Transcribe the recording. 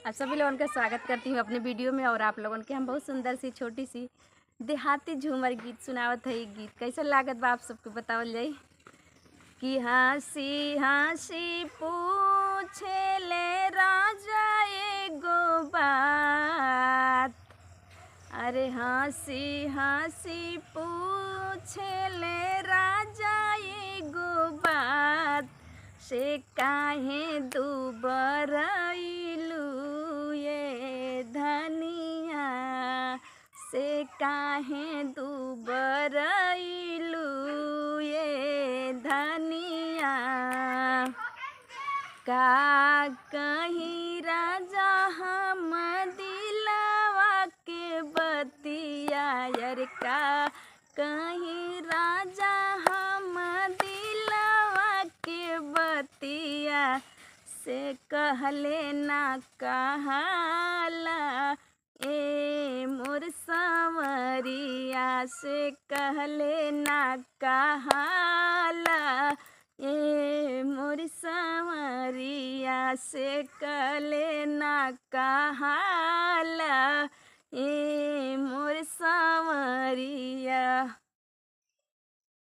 आप सभी लोगों का स्वागत करती हूँ अपने वीडियो में। और आप लोगों के हम बहुत सुंदर सी छोटी सी देहाती झूमर गीत सुनावत है। गीत कैसा लागत बा आप सबको बतावल जाई कि हंसी हंसी पूछे ले राजा एगो बात। अरे हंसी हंसी पूछे ले राजा एगो बात, से काहे दुबरइलू ये धनिया, से काहे दुबरइलू ये धनिया। का कहीं राजा हम दिलवा के बतिया, यार का कहीं राजा हम दिलवा के बतिया, से कहले ना कहाला ए मोर संवरिया, से कहले ना कहाला ए मोर संवरिया, से कहले ना कहाला ए मोर संवरिया।